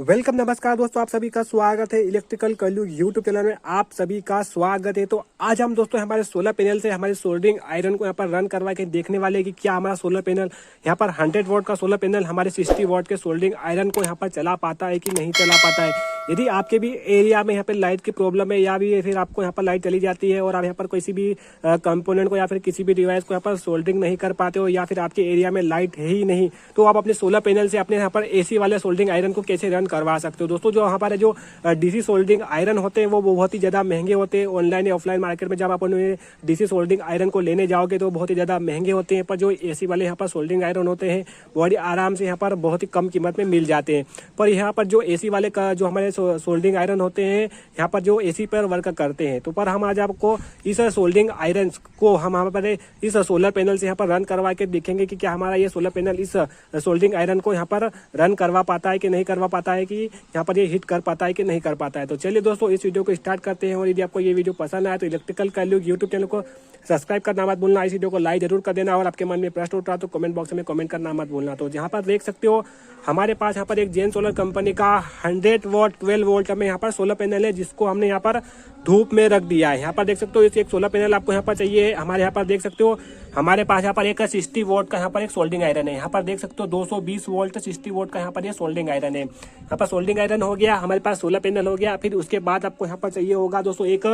Welcome, नमस्कार दोस्तों, आप सभी का स्वागत है इलेक्ट्रिकल कलयुग यूट्यूब चैनल में। आप सभी का स्वागत है। तो आज हम दोस्तों हमारे सोलर पैनल से हमारे सोल्डरिंग आयरन को यहाँ पर रन करवा के देखने वाले हैं कि क्या हमारा सोलर पैनल यहाँ पर 100 वॉट का सोलर पैनल हमारे 60 वॉट के सोल्डरिंग आयरन को यहाँ पर चला पाता है कि नहीं चला पाता है। यदि आपके भी एरिया में यहाँ पर लाइट की प्रॉब्लम है या भी फिर आपको यहाँ पर लाइट चली जाती है और आप यहाँ पर किसी भी कंपोनेंट को या फिर किसी भी डिवाइस को यहाँ पर सोल्डरिंग नहीं कर पाते हो या फिर आपके एरिया में लाइट है ही नहीं, तो आप अपने सोलर पैनल से अपने यहाँ पर एसी वाले सोल्डरिंग आयरन को कैसे रन करवा सकते हो। दोस्तों जो हमारे जो डीसी सोल्डरिंग आयरन होते हैं वो बहुत ही ज़्यादा महंगे होते हैं। ऑनलाइन या ऑफलाइन मार्केट में जब आप उन्हें डीसी सोल्डरिंग आयरन को लेने जाओगे तो बहुत ही ज़्यादा महंगे होते हैं, पर जो एसी वाले यहाँ पर सोल्डरिंग आयरन होते हैं बड़ी आराम से यहाँ पर बहुत ही कम कीमत में मिल जाते हैं। पर यहाँ पर जो एसी वाले का जो हमारे सोल्डरिंग आयरन होते हैं यहाँ पर जो एसी पर वर्क करते हैं, तो पर हम आज आपको इस सोल्डरिंग आयरन को हम यहाँ पर इस सोलर पैनल से यहाँ पर रन करवा के देखेंगे कि क्या हमारा ये सोलर पैनल इस सोल्डरिंग आयरन को यहाँ पर रन करवा पाता है कि नहीं करवा पाता है, कि यहाँ पर ये हिट कर पाता है कि नहीं कर पाता है। तो चलिए दोस्तों इस वीडियो को स्टार्ट करते हैं। और यदि आपको ये वीडियो पसंद आए तो इलेक्ट्रिकल कलयुग यूट्यूब चैनल को सब्सक्राइब करना मत भूलना, इस वीडियो को लाइक जरूर कर देना और आपके मन में प्रश्न उठा तो कमेंट बॉक्स में कमेंट करना मत भूलना। तो जहाँ पर देख सकते हो हमारे पास यहाँ पर एक जेन सोलर कंपनी का 100 वॉट 12 वोल्ट में यहाँ पर सोलर पैनल है, जिसको हमने यहाँ पर धूप में रख दिया है। यहाँ पर देख सकते हो इस एक सोलर पैनल आपको यहाँ पर चाहिए। हमारे यहाँ पर देख सकते हो हमारे पास यहाँ पर एक 60 वोल्ट का यहाँ पर एक सोल्डरिंग आयरन है। यहाँ पर देख सकते हो 220 वोल्ट 60 वोल्ट का यहाँ पर ये सोल्डरिंग आयरन है। यहाँ पर सोल्डरिंग आयरन हो गया, हमारे पास सोलर पैनल हो गया। फिर उसके बाद आपको यहाँ पर चाहिए होगा दोस्तों एक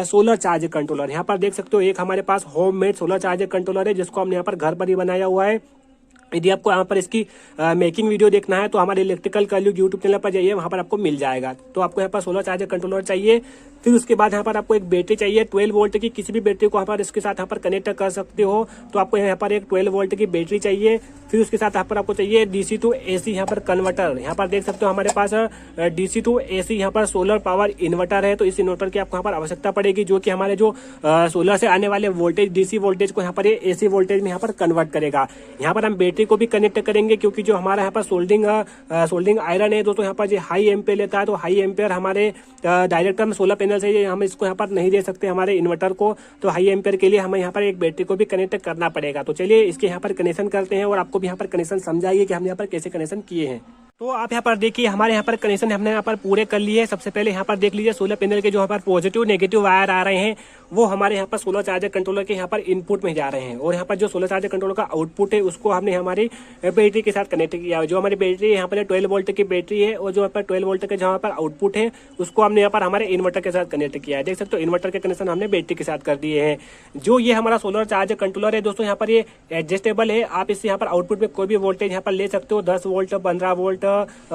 सोलर चार्ज कंट्रोलर। यहाँ पर देख सकते हो एक हमारे पास home made solar charge controller है, जिसको हमने यहाँ पर घर पर ही बनाया हुआ है। यदि आपको यहाँ पर इसकी मेकिंग वीडियो देखना है तो हमारे इलेक्ट्रिकल कलयुग यूट्यूब चैनल पर जाइए, वहाँ पर आपको मिल जाएगा। तो आपको यहाँ पर सोलर चार्जर कंट्रोलर चाहिए। फिर उसके बाद यहाँ पर आपको एक बैटरी चाहिए 12 वोल्ट की, किसी भी बैटरी को यहाँ पर इसके साथ यहाँ पर कनेक्ट कर सकते हो। तो आपको यहाँ पर एक 12 वोल्ट की बैटरी चाहिए। फिर उसके साथ यहाँ पर आपको चाहिए डीसी टू एसी यहाँ पर कन्वर्टर। यहाँ पर देख सकते हो हमारे पास डीसी टू एसी यहाँ पर सोलर पावर इन्वर्टर है। तो इस इन्वर्टर की आपको यहाँ पर आवश्यकता पड़ेगी, जो कि हमारे जो सोलर से आने वाले वोल्टेज डीसी वोल्टेज को यहाँ पर एसी वोल्टेज में यहाँ पर कन्वर्ट करेगा। यहाँ पर हम बैटरी को भी कनेक्ट करेंगे, क्योंकि जो हमारा यहाँ पर सोल्डरिंग आयरन है दोस्तों यहाँ पर जो हाई एम्पेयर लेता है, तो हाई एम्पेयर हमारे डायरेक्ट हम सोलर पैनल से हम इसको यहाँ पर नहीं दे सकते हमारे इन्वर्टर को। तो हाई एम्पेयर के लिए हमें यहाँ पर एक बैटरी को भी कनेक्ट करना पड़ेगा। तो चलिए इसके यहाँ पर कनेक्शन करते हैं और आपको भी यहाँ पर कनेक्शन समझाइए कि हमने यहाँ पर कैसे कनेक्शन किए हैं। तो आप यहाँ पर देखिए हमारे यहाँ पर कनेक्शन हमने यहाँ पर पूरे कर लिए। सबसे पहले यहाँ पर देख लीजिए सोलर पैनल के जो यहाँ पर पॉजिटिव नेगेटिव वायर आ रहे हैं वो हमारे यहाँ पर सोलर चार्जर कंट्रोलर के यहाँ पर इनपुट में जा रहे हैं, और यहाँ पर जो सोलर चार्जर कंट्रोलर का आउटपुट है उसको हमने हमारी बैटरी के साथ कनेक्ट किया है। जो हमारी बैटरी यहाँ पर 12 वोल्ट की बैटरी है, और जो यहाँ पर 12 वोल्ट के जहाँ पर आउटपुट है उसको हमने यहाँ पर हमारे इन्वर्टर के साथ कनेक्ट किया है। देख सकते हो इन्वर्टर के कनेक्शन हमने बैटरी के साथ कर दिए हैं। जो ये हमारा सोलर चार्जर कंट्रोलर है दोस्तों यहाँ पर ये एडजस्टेबल है। आप इससे यहाँ पर आउटपुट में कोई भी वोल्टेज यहाँ पर ले सकते हो, 10 वोल्ट 15 वोल्ट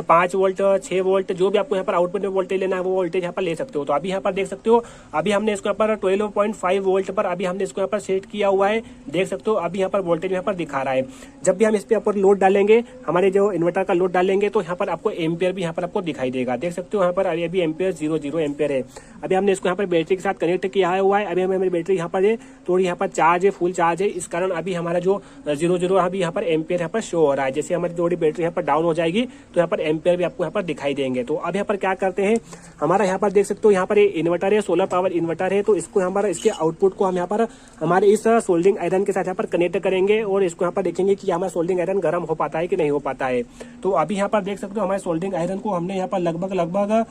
5 वोल्ट 6 वोल्ट, जो भी आपको यहाँ पर आउटपुट में वोल्टेज लेना है वो वोल्टेज यहाँ पर ले सकते हो। तो अभी यहाँ पर देख सकते हो अभी हमने इसको यहाँ पर 12.5 वोल्ट पर अभी हमने इसको यहाँ पर सेट किया हुआ है। देख सकते हो अभी यहाँ पर वोल्टेज यहाँ पर दिखा रहा है। जब भी हम इस पे ऊपर लोड डालेंगे, हमारे जो इन्वर्टर का लोड डालेंगे, तो यहाँ पर आपको एम्पियर भी यहाँ पर आपको दिखाई देगा। देख सकते हो यहाँ पर अभी एम्पियर 0 एम्पियर है। अभी हमने इसको यहाँ पर बैटरी के साथ कनेक्ट किया हुआ है। अभी हमारी बैटरी यहाँ पर थोड़ी यहाँ पर चार्ज है, फुल चार्ज है, इस कारण अभी हमारा जो 0 अभी यहाँ पर एम्पियर यहाँ पर शो हो रहा है। जैसे हमारी थोड़ी बैटरी यहाँ पर डाउन हो जाएगी तो यहाँ पर एम्पियर भी आपको यहाँ पर दिखाई देंगे। तो अब यहाँ पर क्या करते हैं, हमारा यहाँ पर देख सकते हो यहाँ पर इन्वर्टर है, सोलर पावर इन्वर्टर है। तो इसको यहाँ पर इसके आउटपुट को हम यहाँ पर हमारे इस सोल्डरिंग आयरन के साथ यहाँ पर कनेक्ट करेंगे और इसको यहाँ पर देखेंगे कि हमारा सोल्डरिंग आयरन गर्म हो पाता है कि नहीं हो पाता है। तो अभी यहाँ पर देख सकते हो हमारे सोल्डरिंग आयरन को हमने यहाँ पर लगभग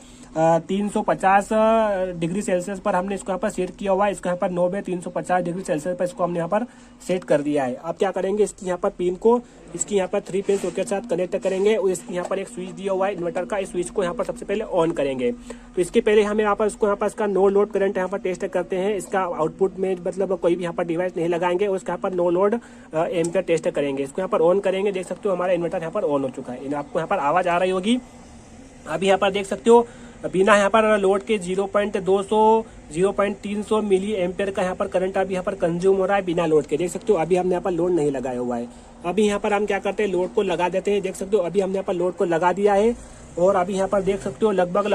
350 डिग्री सेल्सियस पर हमने इसको यहाँ पर सेट किया हुआ है। इसको यहाँ पर 90 350 डिग्री सेल्सियस पर इसको हमने यहाँ पर सेट कर दिया है। अब क्या करेंगे, इसकी यहाँ पर पिन को इसकी यहाँ पर 3 पिन सॉकेट के साथ कनेक्ट करेंगे और इसकी यहाँ पर एक स्विच दिया हुआ है इन्वर्टर का। इस स्विच को यहाँ पर सबसे पहले ऑन करेंगे। तो इसके पहले हमें यहाँ पर इसको यहाँ पर इसका नो लोड करंट यहाँ पर टेस्ट करते हैं। इसका आउटपुट में मतलब कोई भी यहाँ पर डिवाइस नहीं लगाएंगे और इसका यहाँ पर नो लोड एम्पियर टेस्ट करेंगे। इसको यहाँ पर ऑन करेंगे। देख सकते हो हमारा इन्वर्टर यहाँ पर ऑन हो चुका है। आपको यहाँ पर आवाज आ रही होगी। अभी यहाँ पर देख सकते हो बिना यहाँ पर लोड के 0.300 मिली एम्पियर का यहाँ पर करंट अभी यहाँ पर कंज्यूम हो रहा है बिना लोड के। देख सकते हो अभी हमने यहाँ पर लोड नहीं लगाया हुआ है। अभी यहाँ पर हम क्या करते हैं, लोड को लगा देते हैं। देख सकते हो अभी हमने यहाँ पर लोड को लगा दिया है और अभी यहाँ पर देख सकते हो लगभग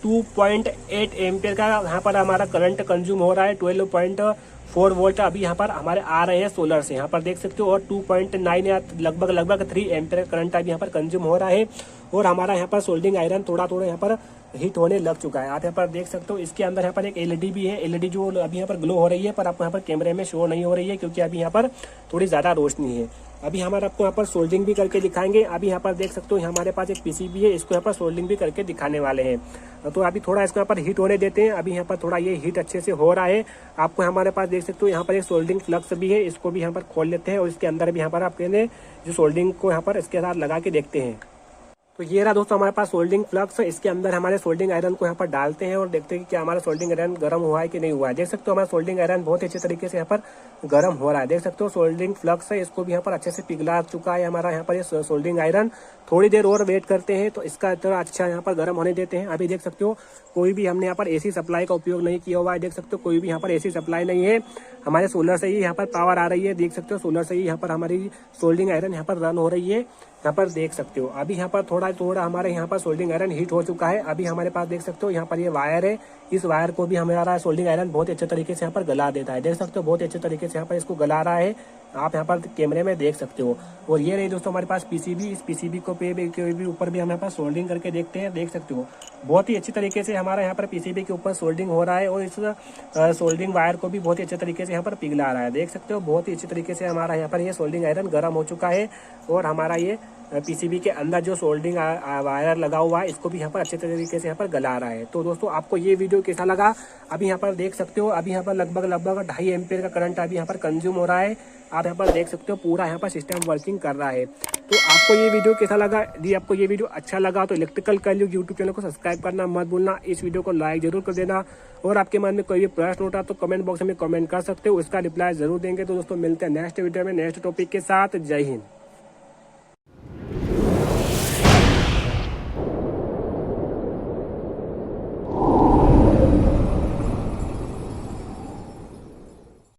2.8 एम्पियर का यहाँ पर हमारा करंट कंज्यूम हो रहा है। 12.4 वोल्ट अभी यहाँ पर हमारे आ रहे हैं सोलर से, यहाँ पर देख सकते हो। और 2.9 या लगभग 3 एम्पियर करंट अभी यहाँ पर कंज्यूम हो रहा है। और हमारा यहाँ पर सोल्डरिंग आयरन थोड़ा यहाँ पर हीट होने लग चुका है। आप यहाँ पर देख सकते हो इसके अंदर यहाँ पर एक एलईडी भी है, एलईडी जो अभी यहाँ पर ग्लो हो रही है, पर आपको यहाँ पर कैमरे में शो नहीं हो रही है क्योंकि अभी यहाँ पर थोड़ी ज़्यादा रोशनी है। अभी हमारे आपको यहाँ पर सोल्डरिंग भी करके दिखाएंगे। अभी यहाँ पर देख सकते हो हमारे पास एक पीसीबी है, इसको यहाँ पर सोल्डरिंग भी करके दिखाने वाले हैं। तो अभी थोड़ा इसको यहाँ पर हीट होने देते हैं। अभी यहाँ पर थोड़ा ये हीट अच्छे से हो रहा है। आपको हमारे पास देख सकते हो यहाँ पर एक सोल्डरिंग फ्लक्स भी है, इसको भी यहाँ पर खोल लेते हैं और इसके अंदर भी यहाँ पर आप कहने जो सोल्डरिंग को यहाँ पर इसके साथ लगा के देखते हैं। तो ये रहा दोस्तों हमारे पास सोल्डरिंग फ्लक्स। इसके अंदर हमारे सोल्डरिंग आयरन को यहाँ पर डालते हैं और देखते हैं कि क्या हमारा सोल्डरिंग आयरन गर्म हुआ है कि नहीं हुआ है। देख सकते हो हमारा सोल्डरिंग आयरन बहुत अच्छे तरीके से यहाँ पर गर्म हो रहा है। देख सकते हो सोल्डरिंग फ्लक्स है, इसको भी यहाँ पर अच्छे से पिघला चुका है हमारा यहाँ पर ये सोल्डरिंग आयरन। थोड़ी देर और वेट करते हैं तो इसका इतना अच्छा यहाँ पर गर्म होने देते हैं। अभी देख सकते हो कोई भी हमने यहाँ पर एसी सप्लाई का उपयोग नहीं किया हुआ है। देख सकते हो कोई भी यहाँ पर एसी सप्लाई नहीं है, हमारे सोलर से ही यहाँ पर पावर आ रही है। देख सकते हो सोलर से ही यहाँ पर हमारी सोल्डरिंग आयरन यहाँ पर रन हो रही है। यहाँ पर देख सकते हो अभी यहाँ पर थोड़ा हमारे यहाँ पर सोल्डरिंग आयरन हीट हो चुका है। अभी हमारे पास देख सकते हो यहाँ पर ये वायर है, इस वायर को भी हमारा सोल्डरिंग आयरन बहुत अच्छे तरीके से यहाँ पर गला देता है। देख सकते हो बहुत अच्छे तरीके से यहाँ पर इसको गला रहा है, आप यहाँ पर कैमरे में देख सकते हो। और ये रही दोस्तों हमारे पास पीसीबी, इस पीसीबी को पे भी ऊपर भी हम यहाँ पर सोल्डरिंग करके देखते हैं। देख सकते हो बहुत ही अच्छी तरीके से हमारा यहाँ पर पीसीबी के ऊपर सोल्डरिंग हो रहा है और इस सोल्डरिंग वायर को भी बहुत ही अच्छे तरीके से यहाँ पर पिघला रहा है। देख सकते हो बहुत ही अच्छी तरीके से हमारा यहाँ पर ये सोल्डरिंग आयरन गर्म हो चुका है और हमारा ये पीसीबी के अंदर जो सोल्डरिंग वायर लगा हुआ है इसको भी यहाँ पर अच्छे तरीके से यहाँ पर गला रहा है। तो दोस्तों आपको ये वीडियो कैसा लगा? अभी यहाँ पर देख सकते हो अभी यहाँ पर लगभग 2.5 एम्पीयर का करंट अभी यहाँ पर कंज्यूम हो रहा है। आप यहाँ पर देख सकते हो पूरा यहाँ पर सिस्टम वर्किंग कर रहा है। तो आपको ये वीडियो कैसा लगा? यदि आपको ये वीडियो अच्छा लगा तो इलेक्ट्रिकल कलयुग यूट्यूब चैनल को सब्सक्राइब करना मत भूलना। इस वीडियो को लाइक जरूर कर देना और आपके मन में कोई भी प्रश्न होता तो कमेंट बॉक्स में कमेंट कर सकते हो, उसका रिप्लाई जरूर देंगे। तो दोस्तों मिलते हैं नेक्स्ट वीडियो में नेक्स्ट टॉपिक के साथ। जय हिंद।